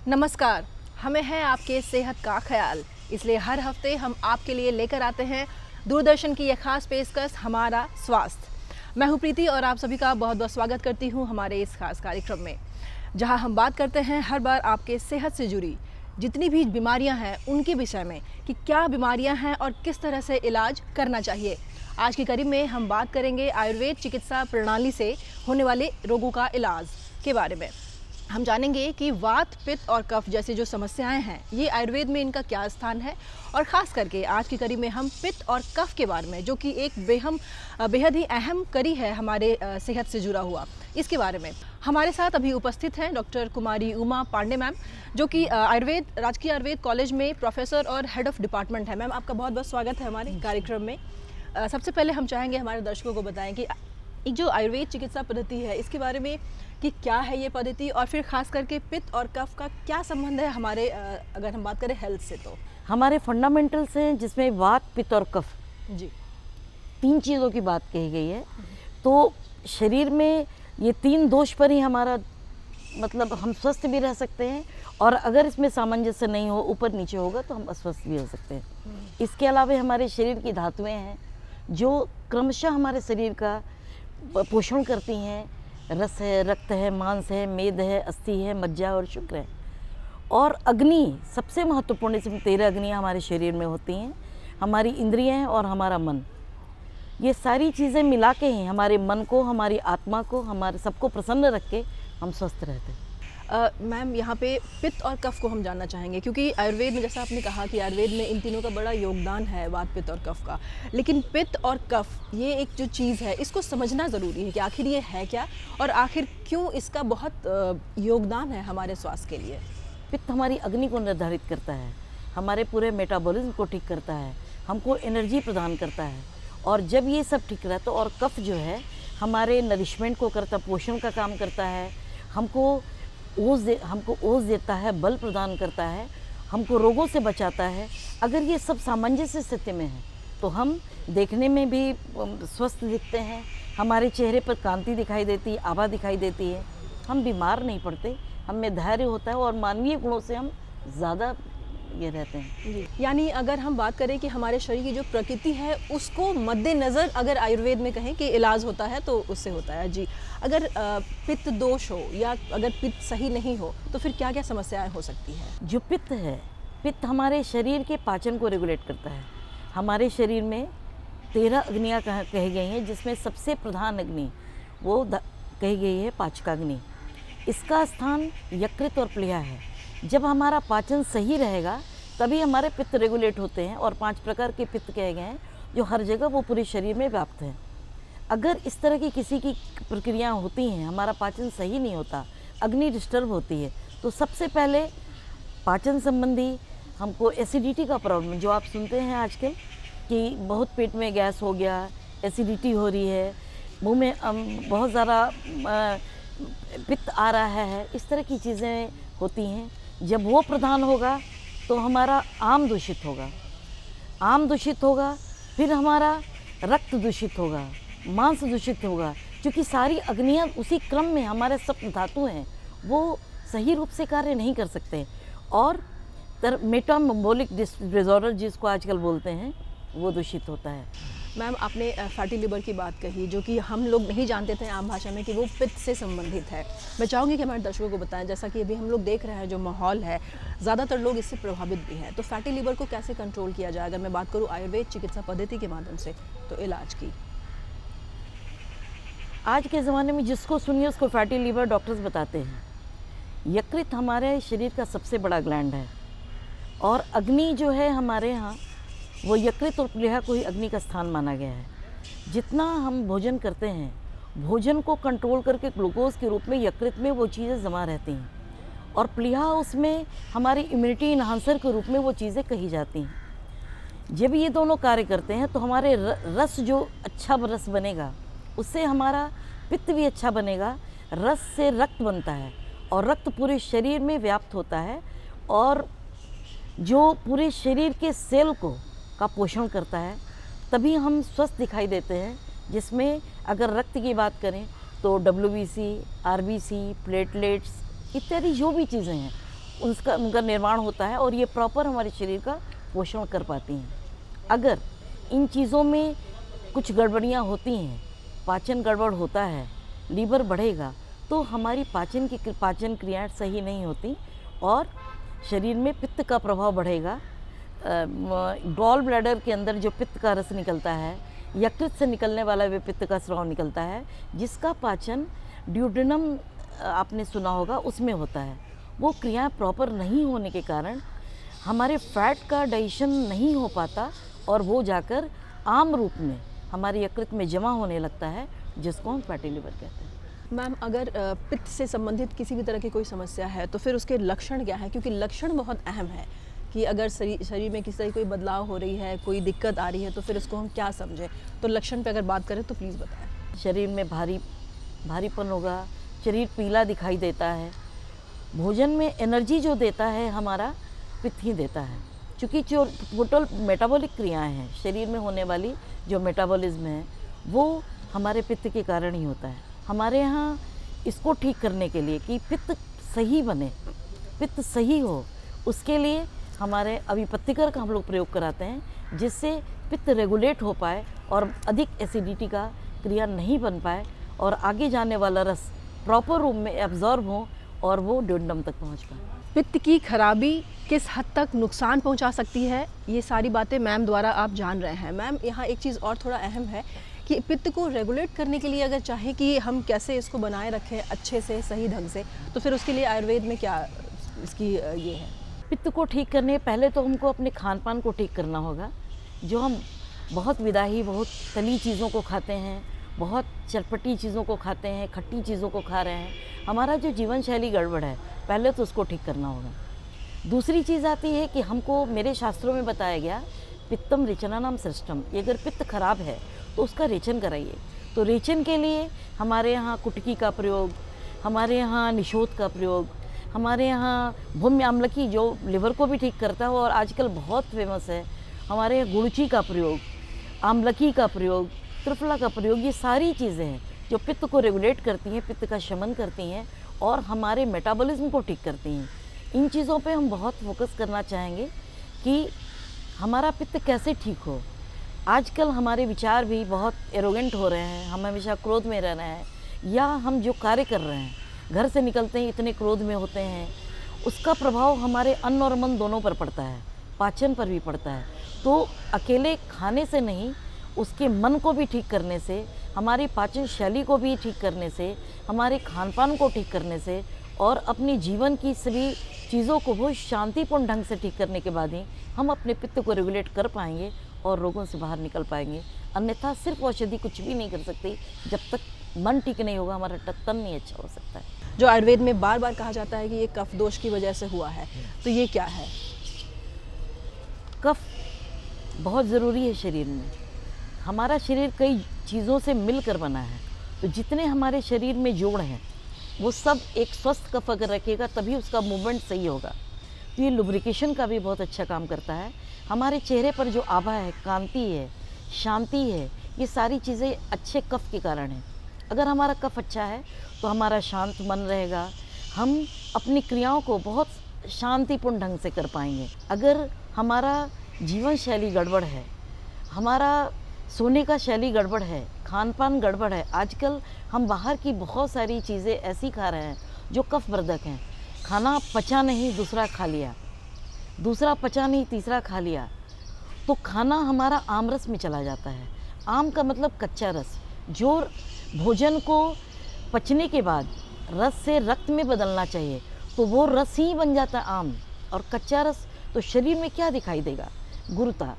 नमस्कार, हमें है आपके सेहत का ख्याल, इसलिए हर हफ्ते हम आपके लिए लेकर आते हैं दूरदर्शन की यह खास पेशकश हमारा स्वास्थ्य। मैं हूं प्रीति और आप सभी का बहुत बहुत स्वागत करती हूं हमारे इस खास कार्यक्रम में, जहां हम बात करते हैं हर बार आपके सेहत से जुड़ी जितनी भी बीमारियां हैं उनके विषय में कि क्या बीमारियां हैं और किस तरह से इलाज करना चाहिए। आज की कड़ी में हम बात करेंगे आयुर्वेद चिकित्सा प्रणाली से होने वाले रोगों का इलाज के बारे में। हम जानेंगे कि वात, पित्त और कफ जैसी जो समस्याएं हैं ये आयुर्वेद में इनका क्या स्थान है, और ख़ास करके आज की कड़ी में हम पित्त और कफ के बारे में, जो कि एक बेहद ही अहम कड़ी है हमारे सेहत से जुड़ा हुआ, इसके बारे में हमारे साथ अभी उपस्थित हैं डॉक्टर कुमारी उमा पांडे मैम, जो कि राजकीय आयुर्वेद कॉलेज में प्रोफेसर और हेड ऑफ डिपार्टमेंट है। मैम, आपका बहुत बहुत स्वागत है हमारे कार्यक्रम में। सबसे पहले हम चाहेंगे हमारे दर्शकों को बताएं कि एक जो आयुर्वेद चिकित्सा पद्धति है इसके बारे में कि क्या है ये पद्धति, और फिर खास करके पित्त और कफ का क्या संबंध है हमारे अगर हम बात करें हेल्थ से। तो हमारे फंडामेंटल्स हैं जिसमें वात, पित्त और कफ जी, तीन चीज़ों की बात कही गई है। तो शरीर में ये तीन दोष पर ही हमारा मतलब हम स्वस्थ भी रह सकते हैं, और अगर इसमें सामंजस्य नहीं हो, ऊपर नीचे होगा, तो हम अस्वस्थ भी हो सकते हैं। इसके अलावा हमारे शरीर की धातुएं हैं जो क्रमशः हमारे शरीर का पोषण करती हैं। रस है, रक्त है, मांस है, मेद है, अस्थि है, मज्जा और शुक्र है। और अग्नि सबसे महत्वपूर्ण, इसमें 13 अग्नियाँ हमारे शरीर में होती हैं। हमारी इंद्रियां हैं और हमारा मन, ये सारी चीज़ें मिला के ही हमारे मन को, हमारी आत्मा को, हमारे सबको प्रसन्न रख के हम स्वस्थ रहते हैं। मैम, यहाँ पे पित्त और कफ को हम जानना चाहेंगे, क्योंकि आयुर्वेद में जैसा आपने कहा कि आयुर्वेद में इन तीनों का बड़ा योगदान है, वात, पित्त और कफ का। लेकिन पित्त और कफ ये एक जो चीज़ है इसको समझना ज़रूरी है कि आखिर ये है क्या, और आखिर क्यों इसका बहुत योगदान है हमारे स्वास्थ्य के लिए। पित्त हमारी अग्नि को निर्धारित करता है, हमारे पूरे मेटाबॉलिज्म को ठीक करता है, हमको एनर्जी प्रदान करता है। और जब ये सब ठीक रहता है, और कफ जो है हमारे नरिशमेंट को करता, पोषण का काम करता है, हमको ओज देता है, बल प्रदान करता है, हमको रोगों से बचाता है। अगर ये सब सामंजस्य स्थिति में है तो हम देखने में भी स्वस्थ दिखते हैं, हमारे चेहरे पर कांति दिखाई देती है, आभा दिखाई देती है, हम बीमार नहीं पड़ते, हम में धैर्य होता है, और मानवीय गुणों से हम ज़्यादा ये रहते हैं। जी, यानी अगर हम बात करें कि हमारे शरीर की जो प्रकृति है उसको मद्देनज़र अगर आयुर्वेद में कहें कि इलाज होता है तो उससे होता है। जी, अगर पित्त दोष हो या अगर पित्त सही नहीं हो तो फिर क्या क्या समस्याएं हो सकती हैं। जो पित्त है, पित्त हमारे शरीर के पाचन को रेगुलेट करता है। हमारे शरीर में 13 अग्नियाँ कही गई हैं, जिसमें सबसे प्रधान अग्नि वो कही गई है पाचकाग्नि। इसका स्थान यकृत और प्लीहा है। जब हमारा पाचन सही रहेगा तभी हमारे पित्त रेगुलेट होते हैं, और 5 प्रकार के पित्त कहे गए हैं जो हर जगह वो पूरे शरीर में व्याप्त हैं। अगर इस तरह की किसी की प्रक्रियाएं होती हैं, हमारा पाचन सही नहीं होता, अग्नि डिस्टर्ब होती है, तो सबसे पहले पाचन संबंधी हमको एसिडिटी का प्रॉब्लम, जो आप सुनते हैं आजकल कि बहुत पेट में गैस हो गया, एसिडिटी हो रही है, मुँह में बहुत ज़्यादा पित्त आ रहा है, इस तरह की चीज़ें होती हैं। जब वो प्रधान होगा तो हमारा आम दूषित होगा, आम दूषित होगा, फिर हमारा रक्त दूषित होगा, मांस दूषित होगा, क्योंकि सारी अग्नियाँ उसी क्रम में, हमारे सब धातु हैं वो सही रूप से कार्य नहीं कर सकते, और मेटाबॉलिक डिसऑर्डर जिसको आजकल बोलते हैं वो दूषित होता है। मैम, आपने फैटी लिवर की बात कही, जो कि हम लोग नहीं जानते थे आम भाषा में कि वो पित्त से संबंधित है। मैं चाहूँगी कि हमारे दर्शकों को बताएं, जैसा कि अभी हम लोग देख रहे हैं जो माहौल है, ज़्यादातर लोग इससे प्रभावित भी हैं, तो फैटी लिवर को कैसे कंट्रोल किया जाए। अगर मैं बात करूँ आयुर्वेद चिकित्सा पद्धति के माध्यम से तो इलाज की, आज के ज़माने में जिसको सुनिए उसको फैटी लिवर डॉक्टर्स बताते हैं। यकृत हमारे शरीर का सबसे बड़ा ग्लैंड है, और अग्नि जो है हमारे यहाँ वो यकृत और प्लीहा को ही अग्नि का स्थान माना गया है। जितना हम भोजन करते हैं, भोजन को कंट्रोल करके ग्लूकोज के रूप में यकृत में वो चीज़ें जमा रहती हैं, और प्लीहा उसमें हमारी इम्यूनिटी इन्हांसर के रूप में वो चीज़ें कही जाती हैं। जब ये दोनों कार्य करते हैं तो हमारे रस जो अच्छा रस बनेगा, उससे हमारा पित्त भी अच्छा बनेगा। रस से रक्त बनता है, और रक्त पूरे शरीर में व्याप्त होता है, और जो पूरे शरीर के सेल का पोषण करता है, तभी हम स्वस्थ दिखाई देते हैं। जिसमें अगर रक्त की बात करें तो WBC, RBC, प्लेटलेट्स इत्यादि जो भी चीज़ें हैं, उनका निर्माण होता है और ये प्रॉपर हमारे शरीर का पोषण कर पाती हैं। अगर इन चीज़ों में कुछ गड़बड़ियाँ होती हैं, पाचन गड़बड़ होता है, लीवर बढ़ेगा, तो हमारी पाचन क्रियाएं सही नहीं होती और शरीर में पित्त का प्रभाव बढ़ेगा। गॉल ब्लैडर के अंदर जो पित्त का रस निकलता है, यकृत से निकलने वाला वे पित्त का स्राव निकलता है, जिसका पाचन ड्यूडेनम आपने सुना होगा, उसमें होता है। वो क्रियाएं प्रॉपर नहीं होने के कारण हमारे फैट का डाइजेशन नहीं हो पाता और वो जाकर आम रूप में हमारे यकृत में जमा होने लगता है, जिसको हम फैटी लिवर कहते हैं। मैम, अगर पित्त से संबंधित किसी भी तरह की कोई समस्या है तो फिर उसके लक्षण क्या है? क्योंकि लक्षण बहुत अहम है कि अगर शरीर में किसी तरह की कोई बदलाव हो रही है, कोई दिक्कत आ रही है, तो फिर उसको हम क्या समझें? तो लक्षण पे अगर बात करें तो प्लीज़ बताएं। शरीर में भारीपन होगा, शरीर पीला दिखाई देता है। भोजन में एनर्जी जो देता है हमारा पित्त ही देता है, क्योंकि जो टोटल मेटाबॉलिक क्रियाएं हैं शरीर में होने वाली, जो मेटाबॉलिज्म है वो हमारे पित्त के कारण ही होता है। हमारे यहाँ इसको ठीक करने के लिए कि पित्त सही बने, पित्त सही हो, उसके लिए हमारे अभिपत्तिकर का हम लोग प्रयोग कराते हैं, जिससे पित्त रेगुलेट हो पाए और अधिक एसिडिटी का क्रिया नहीं बन पाए और आगे जाने वाला रस प्रॉपर रूप में एब्जॉर्ब हो और वो ड्यूडेनम तक पहुँच पाए। पित्त की खराबी किस हद तक नुकसान पहुंचा सकती है, ये सारी बातें मैम द्वारा आप जान रहे हैं। मैम, यहाँ एक चीज़ और थोड़ा अहम है कि पित्त को रेगुलेट करने के लिए अगर चाहे कि हम कैसे इसको बनाए रखें अच्छे से, सही ढंग से, तो फिर उसके लिए आयुर्वेद में क्या इसकी ये है? पित्त को ठीक करने पहले तो हमको अपने खान पान को ठीक करना होगा। जो हम बहुत विदाही, बहुत तली चीज़ों को खाते हैं, बहुत चटपटी चीज़ों को खाते हैं, खट्टी चीज़ों को खा रहे हैं, हमारा जो जीवन शैली गड़बड़ है, पहले तो उसको ठीक करना होगा। दूसरी चीज़ आती है कि हमको मेरे शास्त्रों में बताया गया, पित्तम रेचनानाम सृष्टम, ये अगर पित्त खराब है तो उसका रेचन कराइए। तो रेचन के लिए हमारे यहाँ कुटकी का प्रयोग, हमारे यहाँ निशोध का प्रयोग, हमारे यहाँ भूम्य आम्लकी जो लिवर को भी ठीक करता है और आजकल बहुत फेमस है, हमारे यहाँ गुड़ची का प्रयोग, आम्लकी का प्रयोग, त्रिफला का प्रयोग, ये सारी चीज़ें हैं जो पित्त को रेगुलेट करती हैं, पित्त का शमन करती हैं और हमारे मेटाबॉलिज्म को ठीक करती हैं। इन चीज़ों पे हम बहुत फोकस करना चाहेंगे कि हमारा पित्त कैसे ठीक हो। आजकल हमारे विचार भी बहुत एरोगेंट हो रहे हैं, हम हमेशा क्रोध में रह रहे हैं, या हम जो कार्य कर रहे हैं घर से निकलते ही इतने क्रोध में होते हैं, उसका प्रभाव हमारे अन्न और मन दोनों पर पड़ता है, पाचन पर भी पड़ता है। तो अकेले खाने से नहीं, उसके मन को भी ठीक करने से, हमारी पाचन शैली को भी ठीक करने से, हमारे खान पान को ठीक करने से और अपनी जीवन की सभी चीज़ों को बहुत शांतिपूर्ण ढंग से ठीक करने के बाद ही हम अपने पित्त को रेगुलेट कर पाएंगे और रोगों से बाहर निकल पाएंगे। अन्यथा सिर्फ औषधि कुछ भी नहीं कर सकती, जब तक मन ठीक नहीं होगा हमारा तन नहीं अच्छा हो सकता है। जो आयुर्वेद में बार बार कहा जाता है कि ये कफ दोष की वजह से हुआ है, तो ये क्या है? कफ बहुत ज़रूरी है शरीर में। हमारा शरीर कई चीज़ों से मिलकर बना है, तो जितने हमारे शरीर में जोड़ हैं वो सब एक स्वस्थ कफ अगर रखेगा तभी उसका मूवमेंट सही होगा। तो ये लुब्रिकेशन का भी बहुत अच्छा काम करता है। हमारे चेहरे पर जो आभा है, कांति है, शांति है, ये सारी चीज़ें अच्छे कफ के कारण हैं। अगर हमारा कफ अच्छा है तो हमारा शांत मन रहेगा, हम अपनी क्रियाओं को बहुत शांतिपूर्ण ढंग से कर पाएंगे। अगर हमारा जीवन शैली गड़बड़ है, हमारा सोने का शैली गड़बड़ है, खान पान गड़बड़ है, आजकल हम बाहर की बहुत सारी चीज़ें ऐसी खा रहे हैं जो कफ वर्धक हैं। खाना पचा नहीं, दूसरा खा लिया, दूसरा पचा नहीं, तीसरा खा लिया, तो खाना हमारा आम रस में चला जाता है। आम का मतलब कच्चा रस, जो भोजन को पचने के बाद रस से रक्त में बदलना चाहिए, तो वो रस ही बन जाता है आम। और कच्चा रस तो शरीर में क्या दिखाई देगा? गुरुता,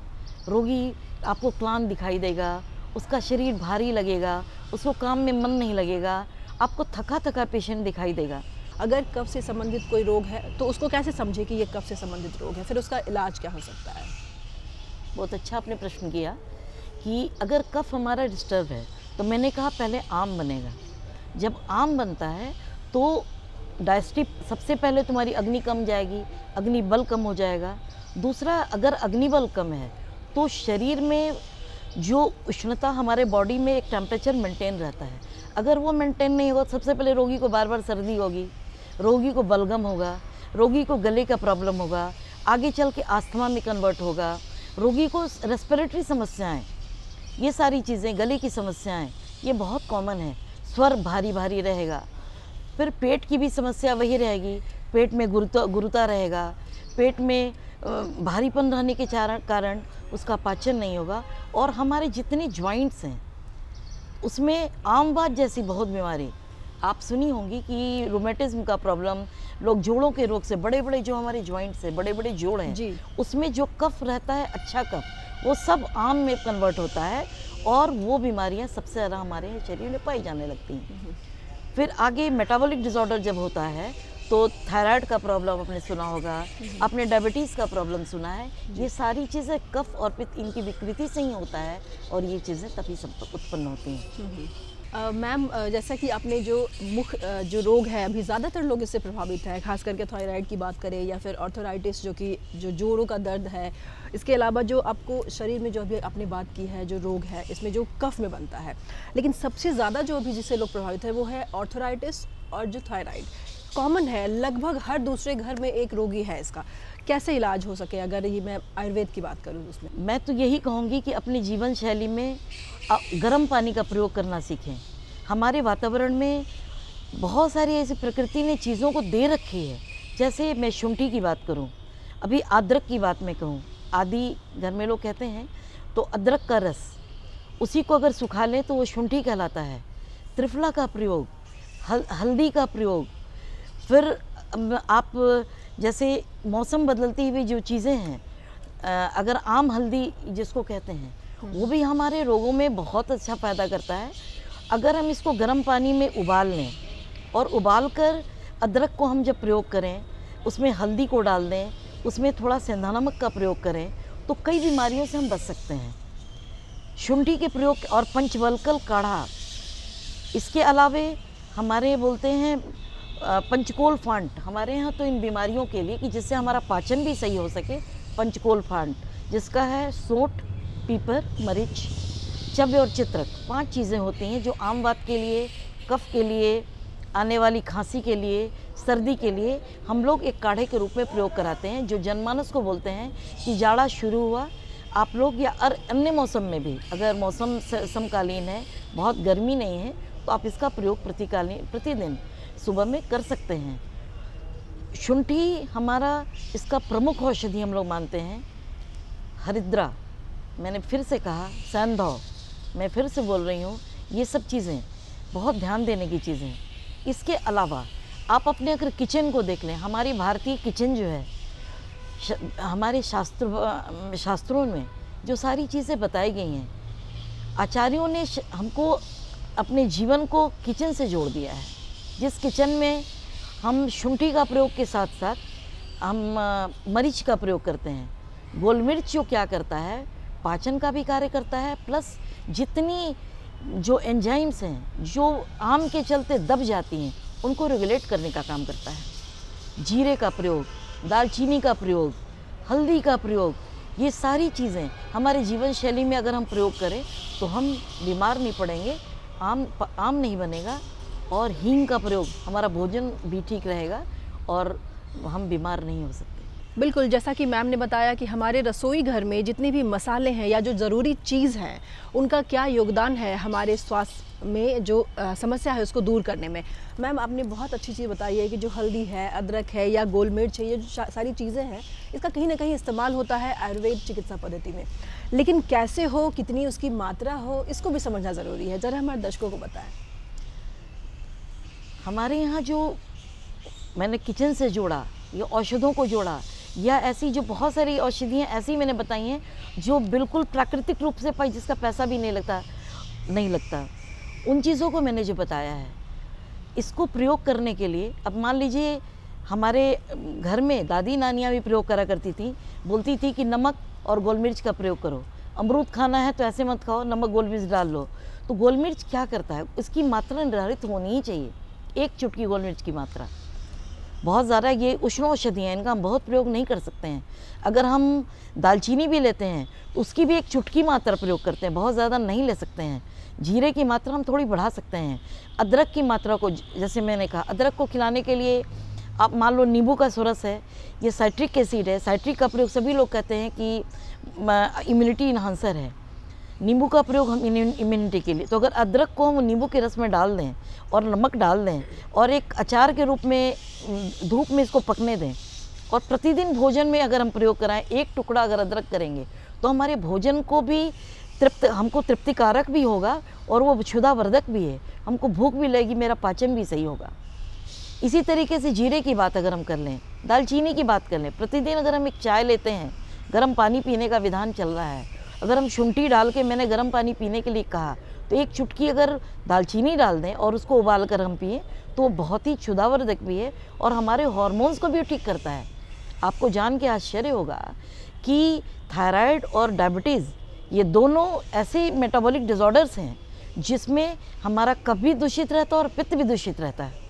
रोगी आपको क्लांत दिखाई देगा, उसका शरीर भारी लगेगा, उसको काम में मन नहीं लगेगा, आपको थका थका पेशेंट दिखाई देगा। अगर कफ से संबंधित कोई रोग है तो उसको कैसे समझे कि ये कफ से संबंधित रोग है, फिर उसका इलाज क्या हो सकता है? बहुत अच्छा आपने प्रश्न किया कि अगर कफ हमारा डिस्टर्ब है तो मैंने कहा पहले आम बनेगा। जब आम बनता है तो डायस्टिक, सबसे पहले तुम्हारी अग्नि कम जाएगी, अग्नि बल कम हो जाएगा। दूसरा, अगर अग्नि बल कम है तो शरीर में जो उष्णता, हमारे बॉडी में एक टेम्परेचर मेंटेन रहता है, अगर वो मेंटेन नहीं होगा, सबसे पहले रोगी को बार बार सर्दी होगी, रोगी को बलगम होगा, रोगी को गले का प्रॉब्लम होगा, आगे चल के आस्थमा में कन्वर्ट होगा, रोगी को रेस्पिरेटरी समस्याएं, ये सारी चीज़ें, गले की समस्याएं, ये बहुत कॉमन है। स्वर भारी भारी रहेगा। फिर पेट की भी समस्या वही रहेगी, पेट में गुरुता रहेगा, पेट में भारीपन रहने के कारण उसका पाचन नहीं होगा। और हमारे जितने जॉइंट्स हैं उसमें आम बात जैसी बहुत बीमारी आप सुनी होंगी कि रोमेटिज्म का प्रॉब्लम, लोग जोड़ों के रोग से, बड़े बड़े जो हमारे जॉइंट्स हैं, बड़े बड़े जोड़ हैं, उसमें जो कफ रहता है, अच्छा कफ, वो सब आम में कन्वर्ट होता है और वो बीमारियां सबसे ज़्यादा हमारे शरीर में पाई जाने लगती हैं। फिर आगे मेटाबॉलिक डिसऑर्डर जब होता है तो थायराइड का प्रॉब्लम आपने सुना होगा, आपने डायबिटीज़ का प्रॉब्लम सुना है। ये सारी चीज़ें कफ और पित्त, इनकी विकृति से ही होता है और ये चीज़ें तभी सब उत्पन्न होती हैं। मैम, जैसा कि आपने जो जो रोग है, अभी ज़्यादातर लोग इससे प्रभावित हैं, खास करके थायराइड की बात करें या फिर ऑर्थराइटिस जो जोड़ों का दर्द है। इसके अलावा जो आपको शरीर में जो अभी आपने बात की है, जो रोग है इसमें जो कफ में बनता है, लेकिन सबसे ज़्यादा जो अभी जिससे लोग प्रभावित है वो है ऑर्थराइटिस और जो थायराइड कॉमन है। लगभग हर दूसरे घर में एक रोगी है इसका। कैसे इलाज हो सके अगर ये मैं आयुर्वेद की बात करूँ उसमें? मैं तो यही कहूँगी कि अपनी जीवन शैली में गर्म पानी का प्रयोग करना सीखें। हमारे वातावरण में बहुत सारी ऐसी प्रकृति ने चीज़ों को दे रखी है। जैसे मैं शुंठी की बात करूं, अभी अदरक की बात मैं कहूं, आदि घर में लोग कहते हैं, तो अदरक का रस, उसी को अगर सुखा लें तो वो शुंठी कहलाता है। त्रिफला का प्रयोग, हल्दी का प्रयोग, फिर आप जैसे मौसम बदलती हुई जो चीज़ें हैं, अगर आम हल्दी जिसको कहते हैं, वो भी हमारे रोगों में बहुत अच्छा फ़ायदा करता है। अगर हम इसको गर्म पानी में उबाल लें और उबाल कर अदरक को हम जब प्रयोग करें, उसमें हल्दी को डाल दें, उसमें थोड़ा सेंधा नमक का प्रयोग करें, तो कई बीमारियों से हम बच सकते हैं। शुंठी के प्रयोग और पंचवल्कल काढ़ा, इसके अलावे हमारे बोलते हैं पंचकोल फांट, हमारे यहाँ तो इन बीमारियों के लिए कि जिससे हमारा पाचन भी सही हो सके, पंचकोल फांट जिसका है सोंठ, पीपर, मरीच, चव्य और चित्रक, 5 चीज़ें होती हैं जो आम बात के लिए, कफ के लिए, आने वाली खांसी के लिए, सर्दी के लिए हम लोग एक काढ़े के रूप में प्रयोग कराते हैं। जो जनमानस को बोलते हैं कि जाड़ा शुरू हुआ, आप लोग या अन्य मौसम में भी, अगर मौसम समकालीन है, बहुत गर्मी नहीं है, तो आप इसका प्रयोग प्रतिदिन सुबह में कर सकते हैं। शुंठी हमारा इसका प्रमुख औषधि हम लोग मानते हैं। हरिद्रा, मैंने फिर से कहा, सैंधव, मैं फिर से बोल रही हूँ, ये सब चीज़ें बहुत ध्यान देने की चीज़ें। इसके अलावा आप अपने अगर किचन को देख लें, हमारी भारतीय किचन जो है, हमारे शास्त्रों में जो सारी चीज़ें बताई गई हैं, आचार्यों ने हमको अपने जीवन को किचन से जोड़ दिया है। जिस किचन में हम शुंठी का प्रयोग के साथ साथ हम मरीच का प्रयोग करते हैं। गोल मिर्च जो क्या करता है, पाचन का भी कार्य करता है, प्लस जितनी जो एंजाइम्स हैं जो आम के चलते दब जाती हैं, उनको रेगुलेट करने का काम करता है। जीरे का प्रयोग, दालचीनी का प्रयोग, हल्दी का प्रयोग, ये सारी चीज़ें हमारे जीवन शैली में अगर हम प्रयोग करें तो हम बीमार नहीं पड़ेंगे, आम नहीं बनेगा, और हींग का प्रयोग, हमारा भोजन भी ठीक रहेगा और हम बीमार नहीं हो सकते। बिल्कुल, जैसा कि मैम ने बताया कि हमारे रसोई घर में जितने भी मसाले हैं या जो ज़रूरी चीज़ हैं, उनका क्या योगदान है हमारे स्वास्थ्य में, जो समस्या है उसको दूर करने में। मैम, आपने बहुत अच्छी चीज़ बताई है कि जो हल्दी है, अदरक है या गोल मिर्च है, ये जो सारी चीज़ें हैं, इसका कहीं ना कहीं इस्तेमाल होता है आयुर्वेद चिकित्सा पद्धति में। लेकिन कैसे हो, कितनी उसकी मात्रा हो, इसको भी समझना ज़रूरी है। ज़रा हमारे दर्शकों को बताएं। हमारे यहाँ जो मैंने किचन से जोड़ा, ये औषधों को जोड़ा, या ऐसी जो बहुत सारी औषधियाँ ऐसी मैंने बताई हैं जो बिल्कुल प्राकृतिक रूप से पाई, जिसका पैसा भी नहीं लगता, उन चीज़ों को मैंने जो बताया है, इसको प्रयोग करने के लिए, अब मान लीजिए हमारे घर में दादी नानियाँ भी प्रयोग करा करती थी, बोलती थी कि नमक और गोल मिर्च का प्रयोग करो, अमरूद खाना है तो ऐसे मत खाओ, नमक गोल मिर्च डाल लो। तो गोल मिर्च क्या करता है, इसकी मात्रा निर्धारित होनी ही चाहिए, 1 चुटकी गोल मिर्च की मात्रा। बहुत ज़्यादा ये उष्ण औषधि हैं, इनका हम बहुत प्रयोग नहीं कर सकते हैं। अगर हम दालचीनी भी लेते हैं तो उसकी भी 1 चुटकी मात्रा प्रयोग करते हैं, बहुत ज़्यादा नहीं ले सकते हैं। जीरे की मात्रा हम थोड़ी बढ़ा सकते हैं। अदरक की मात्रा को, जैसे मैंने कहा, अदरक को खिलाने के लिए आप मान लो नींबू का रस है, ये साइट्रिक एसिड है। साइट्रिक का प्रयोग सभी लोग कहते हैं कि इम्यूनिटी इन्हांसर है। नींबू का प्रयोग हम इम्यूनिटी के लिए, तो अगर अदरक को हम नींबू के रस में डाल दें और नमक डाल दें और एक अचार के रूप में धूप में इसको पकने दें और प्रतिदिन भोजन में अगर हम प्रयोग कराएं, एक टुकड़ा अगर अदरक करेंगे तो हमारे भोजन को भी हमको तृप्तिकारक भी होगा और वो क्षुधावर्धक भी है। हमको भूख भी लगेगी, मेरा पाचन भी सही होगा। इसी तरीके से जीरे की बात अगर हम कर लें, दालचीनी की बात कर लें, प्रतिदिन अगर हम एक चाय लेते हैं, गर्म पानी पीने का विधान चल रहा है, अगर हम शुंठी डाल के, मैंने गर्म पानी पीने के लिए कहा, तो एक चुटकी अगर दालचीनी डाल दें और उसको उबाल कर हम पिएँ तो वो बहुत ही क्षुधावर्धक भी है और हमारे हार्मोन्स को भी ठीक करता है। आपको जान के आश्चर्य होगा कि थायराइड और डायबिटीज़ ये दोनों ऐसे मेटाबॉलिक डिसऑर्डर्स हैं जिसमें हमारा कफ भी दूषित रहता है और पित्त भी दूषित रहता है।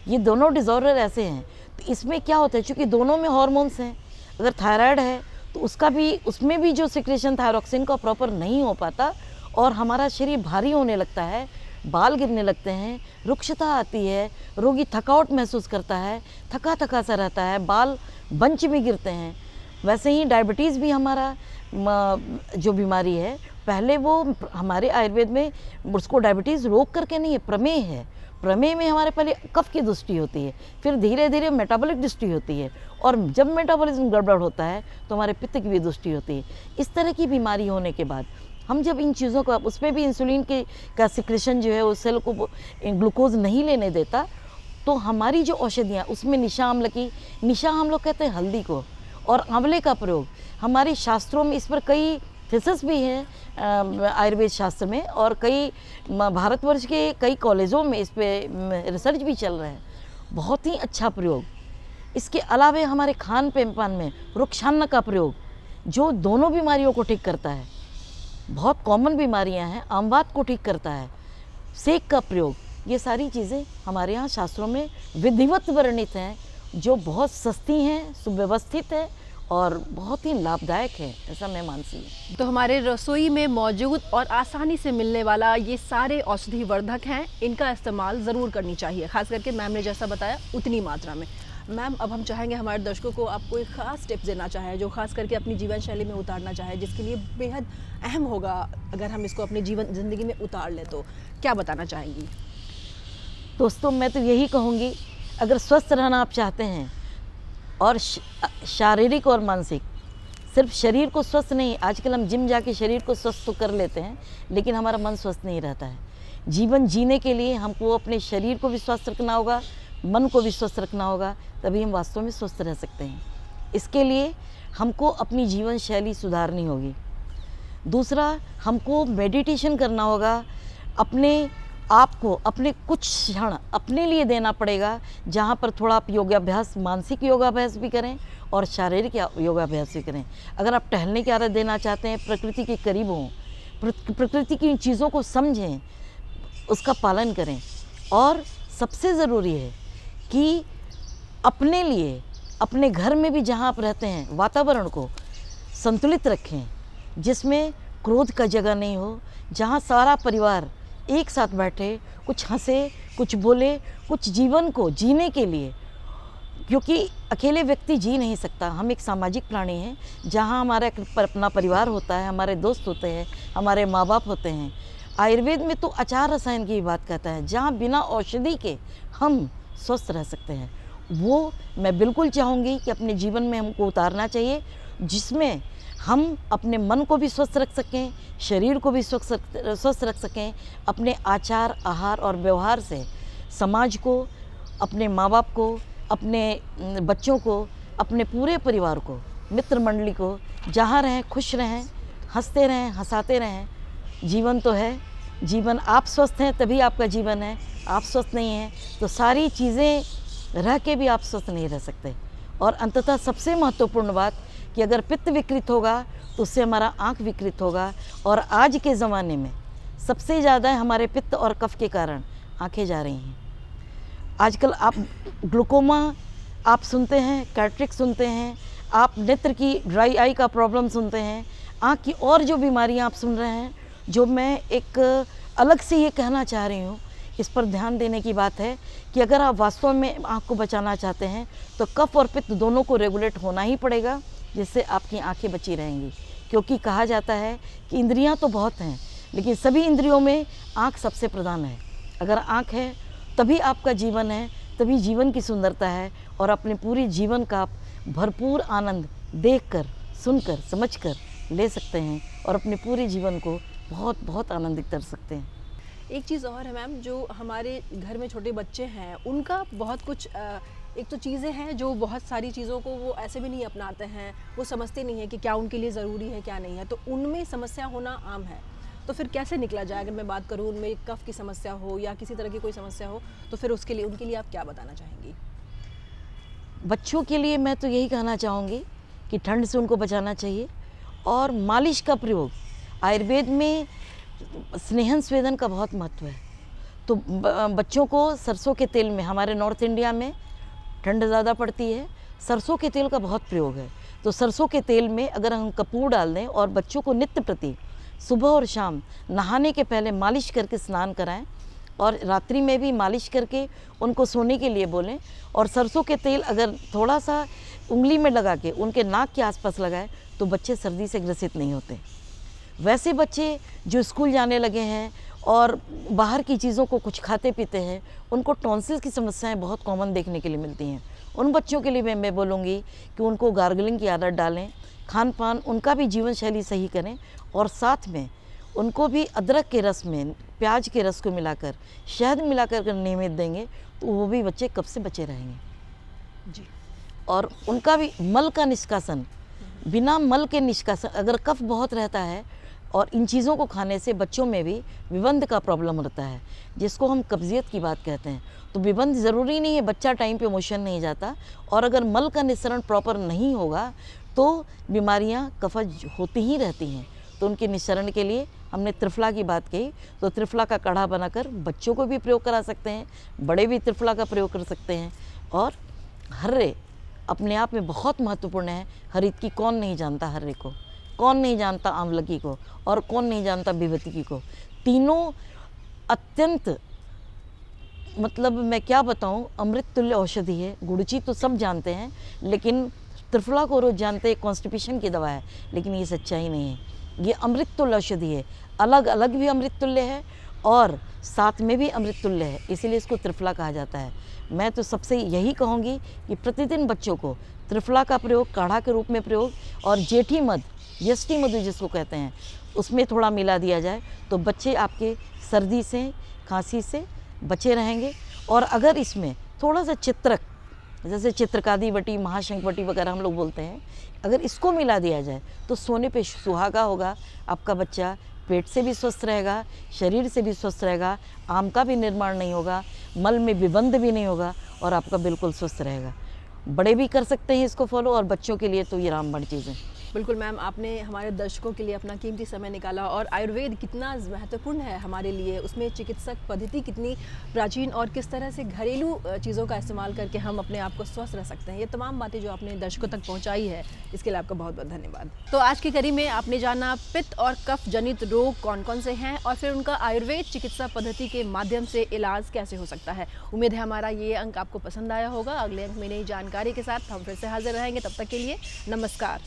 ये दोनों डिसऑर्डर ऐसे हैं, तो इसमें क्या होता है, चूँकि दोनों में हार्मोन्स हैं, अगर थायराइड है तो उसमें भी जो सिक्रेशन थायरॉक्सिन का प्रॉपर नहीं हो पाता और हमारा शरीर भारी होने लगता है, बाल गिरने लगते हैं, रुक्षता आती है, रोगी थकावट महसूस करता है, थका थका सा रहता है, बाल बंच में गिरते हैं। वैसे ही डायबिटीज़ भी हमारा जो बीमारी है, पहले वो हमारे आयुर्वेद में उसको डायबिटीज़ रोक करके नहीं है, प्रमेय है। प्रमेय में हमारे पहले कफ की दृष्टि होती है, फिर धीरे धीरे मेटाबॉलिक दृष्टि होती है और जब मेटाबॉलिज्म गड़बड़ होता है तो हमारे पित्त की भी दृष्टि होती है। इस तरह की बीमारी होने के बाद हम जब इन चीज़ों को, उसमें भी इंसुलिन का सिक्रेशन जो है उस सेल को ग्लूकोज नहीं लेने देता, तो हमारी जो औषधियाँ उसमें निशा अम्ल की, निशा हम लोग कहते हैं हल्दी को, और आंवले का प्रयोग हमारे शास्त्रों में, इस पर कई थीसिस भी हैं आयुर्वेद शास्त्र में और कई भारतवर्ष के कई कॉलेजों में इस पर रिसर्च भी चल रहा है। बहुत ही अच्छा प्रयोग। इसके अलावा हमारे खान पान में रुक्षान्न का प्रयोग जो दोनों बीमारियों को ठीक करता है, बहुत कॉमन बीमारियां हैं, आमवात को ठीक करता है। सेक का प्रयोग, ये सारी चीज़ें हमारे यहाँ शास्त्रों में विधिवत वर्णित हैं, जो बहुत सस्ती हैं, सुव्यवस्थित है और बहुत ही लाभदायक है, ऐसा मैं मानती हूँ। तो हमारे रसोई में मौजूद और आसानी से मिलने वाला ये सारे औषधि वर्धक हैं, इनका इस्तेमाल ज़रूर करनी चाहिए, खास करके मैम ने जैसा बताया उतनी मात्रा में। मैम, अब हम चाहेंगे हमारे दर्शकों को आपको एक ख़ास टिप्स देना चाहे जो खास करके अपनी जीवन शैली में उतारना चाहे, जिसके लिए बेहद अहम होगा अगर हम इसको अपनी ज़िंदगी में उतार लें, तो क्या बताना चाहेंगी? दोस्तों, मैं तो यही कहूँगी, अगर स्वस्थ रहना आप चाहते हैं और शारीरिक और मानसिक, सिर्फ शरीर को स्वस्थ नहीं, आजकल हम जिम जाके शरीर को स्वस्थ तो कर लेते हैं लेकिन हमारा मन स्वस्थ नहीं रहता है। जीवन जीने के लिए हमको अपने शरीर को भी स्वस्थ रखना होगा, मन को भी स्वस्थ रखना होगा, तभी हम वास्तव में स्वस्थ रह सकते हैं। इसके लिए हमको अपनी जीवन शैली सुधारनी होगी। दूसरा, हमको मेडिटेशन करना होगा, अपने आपको अपने कुछ क्षण अपने लिए देना पड़ेगा, जहाँ पर थोड़ा आप योगाभ्यास, मानसिक योगाभ्यास भी करें और शारीरिक योगाभ्यास भी करें। अगर आप टहलने की आदत देना चाहते हैं, प्रकृति के करीब हों, प्रकृति की चीज़ों को समझें, उसका पालन करें। और सबसे ज़रूरी है कि अपने लिए, अपने घर में भी जहाँ आप रहते हैं, वातावरण को संतुलित रखें, जिसमें क्रोध का जगह नहीं हो, जहाँ सारा परिवार एक साथ बैठे, कुछ हंसे, कुछ बोले, कुछ जीवन को जीने के लिए, क्योंकि अकेले व्यक्ति जी नहीं सकता। हम एक सामाजिक प्राणी हैं, जहाँ हमारा अपना परिवार होता है, हमारे दोस्त होते हैं, हमारे माँ बाप होते हैं। आयुर्वेद में तो आचार रसायन की बात कहता है, जहाँ बिना औषधि के हम स्वस्थ रह सकते हैं। वो मैं बिल्कुल चाहूँगी कि अपने जीवन में हमको उतारना चाहिए, जिसमें हम अपने मन को भी स्वस्थ रख सकें, शरीर को भी स्वस्थ रख सकें, अपने आचार, आहार और व्यवहार से समाज को, अपने माँ बाप को, अपने बच्चों को, अपने पूरे परिवार को, मित्र मंडली को, जहाँ रहें खुश रहें, हंसते रहें, हंसाते रहें। जीवन तो है, जीवन आप स्वस्थ हैं तभी आपका जीवन है, आप स्वस्थ नहीं हैं तो सारी चीज़ें रह के भी आप स्वस्थ नहीं रह सकते। और अंततः सबसे महत्वपूर्ण बात कि अगर पित्त विकृत होगा तो उससे हमारा आँख विकृत होगा, और आज के ज़माने में सबसे ज़्यादा हमारे पित्त और कफ के कारण आँखें जा रही हैं। आजकल आप ग्लूकोमा आप सुनते हैं, कैटरेक्ट सुनते हैं, आप नेत्र की ड्राई आई का प्रॉब्लम सुनते हैं, आँख की और जो बीमारियाँ आप सुन रहे हैं, जो मैं एक अलग से ये कहना चाह रही हूँ इस पर ध्यान देने की बात है कि अगर आप वास्तव में आँख को बचाना चाहते हैं तो कफ और पित्त दोनों को रेगुलेट होना ही पड़ेगा, जिससे आपकी आँखें बची रहेंगी। क्योंकि कहा जाता है कि इंद्रियां तो बहुत हैं, लेकिन सभी इंद्रियों में आँख सबसे प्रधान है। अगर आँख है तभी आपका जीवन है, तभी जीवन की सुंदरता है, और अपने पूरे जीवन का आप भरपूर आनंद देखकर, सुनकर, समझकर ले सकते हैं और अपने पूरे जीवन को बहुत बहुत आनंदित कर सकते हैं। एक चीज़ और है मैम, जो हमारे घर में छोटे बच्चे हैं उनका बहुत कुछ एक तो चीज़ें हैं जो बहुत सारी चीज़ों को वो ऐसे भी नहीं अपनाते हैं, वो समझते नहीं है कि क्या उनके लिए ज़रूरी है क्या नहीं है, तो उनमें समस्या होना आम है। तो फिर कैसे निकला जाए? अगर मैं बात करूँ उनमें कफ की समस्या हो या किसी तरह की कोई समस्या हो, तो फिर उसके लिए उनके लिए आप क्या बताना चाहेंगी? बच्चों के लिए मैं तो यही कहना चाहूँगी कि ठंड से उनको बचाना चाहिए, और मालिश का प्रयोग, आयुर्वेद में स्नेहन स्वेदन का बहुत महत्व है। तो बच्चों को सरसों के तेल में, हमारे नॉर्थ इंडिया में ठंड ज़्यादा पड़ती है, सरसों के तेल का बहुत प्रयोग है। तो सरसों के तेल में अगर हम कपूर डाल दें और बच्चों को नित्य प्रति सुबह और शाम नहाने के पहले मालिश करके स्नान कराएं, और रात्रि में भी मालिश करके उनको सोने के लिए बोलें, और सरसों के तेल अगर थोड़ा सा उंगली में लगा के उनके नाक के आसपास लगाएं तो बच्चे सर्दी से ग्रसित नहीं होते। वैसे बच्चे जो स्कूल जाने लगे हैं और बाहर की चीज़ों को कुछ खाते पीते हैं, उनको टॉन्सिल की समस्याएं बहुत कॉमन देखने के लिए मिलती हैं। उन बच्चों के लिए मैं बोलूँगी कि उनको गार्गलिंग की आदत डालें, खान पान उनका भी जीवन शैली सही करें, और साथ में उनको भी अदरक के रस में प्याज के रस को मिलाकर, शहद मिलाकर नियमित देंगे तो वो भी बच्चे कफ से बचे रहेंगे जी। और उनका भी मल का निष्कासन, बिना मल के निष्कासन, अगर कफ बहुत रहता है और इन चीज़ों को खाने से बच्चों में भी विबंध का प्रॉब्लम होता है, जिसको हम कब्जियत की बात कहते हैं। तो विबंध ज़रूरी नहीं है बच्चा टाइम पे मोशन नहीं जाता, और अगर मल का निस्सरण प्रॉपर नहीं होगा तो बीमारियां कफज होती ही रहती हैं। तो उनके निस्सरण के लिए हमने त्रिफला की बात कही, तो त्रिफला का काढ़ा बनाकर बच्चों को भी प्रयोग करा सकते हैं, बड़े भी त्रिफला का प्रयोग कर सकते हैं। और हर्रे अपने आप में बहुत महत्वपूर्ण है। हरित की कौन नहीं जानता, हर्रे को कौन नहीं जानता, आंवलकी को, और कौन नहीं जानता विभूति को। तीनों अत्यंत, मतलब मैं क्या बताऊं, अमृत तुल्य औषधि है। गुड़ची तो सब जानते हैं, लेकिन त्रिफला को रोज जानते हैं कॉन्स्टिपेशन की दवा है, लेकिन ये सच्चाई नहीं है। ये अमृत तुल्य औषधि है, अलग अलग भी अमृत तुल्य है और साथ में भी अमृत तुल्य है, इसीलिए इसको त्रिफला कहा जाता है। मैं तो सबसे यही कहूँगी कि प्रतिदिन बच्चों को त्रिफला का प्रयोग, काढ़ा के रूप में प्रयोग, और जेठी मध, यष्टि मधु जिसको कहते हैं, उसमें थोड़ा मिला दिया जाए तो बच्चे आपके सर्दी से, खांसी से बचे रहेंगे। और अगर इसमें थोड़ा सा चित्रक, जैसे चित्रकादी वटी, महाशंख वटी वगैरह हम लोग बोलते हैं, अगर इसको मिला दिया जाए तो सोने पे सुहागा होगा। आपका बच्चा पेट से भी स्वस्थ रहेगा, शरीर से भी स्वस्थ रहेगा, आम का भी निर्माण नहीं होगा, मल में विबंध भी नहीं होगा, और आपका बिल्कुल स्वस्थ रहेगा। बड़े भी कर सकते हैं इसको फॉलो, और बच्चों के लिए तो ये रामबाण चीज़ें। बिल्कुल मैम, आपने हमारे दर्शकों के लिए अपना कीमती समय निकाला, और आयुर्वेद कितना महत्वपूर्ण है हमारे लिए, उसमें चिकित्सक पद्धति कितनी प्राचीन, और किस तरह से घरेलू चीज़ों का इस्तेमाल करके हम अपने आप को स्वस्थ रख सकते हैं, ये तमाम बातें जो आपने दर्शकों तक पहुंचाई है, इसके लिए आपका बहुत बहुत धन्यवाद। तो आज की कड़ी में आपने जाना पित्त और कफ जनित रोग कौन कौन से हैं, और फिर उनका आयुर्वेद चिकित्सा पद्धति के माध्यम से इलाज कैसे हो सकता है। उम्मीद है हमारा ये अंक आपको पसंद आया होगा। अगले अंक में नई जानकारी के साथ हम फिर से हाजिर रहेंगे, तब तक के लिए नमस्कार।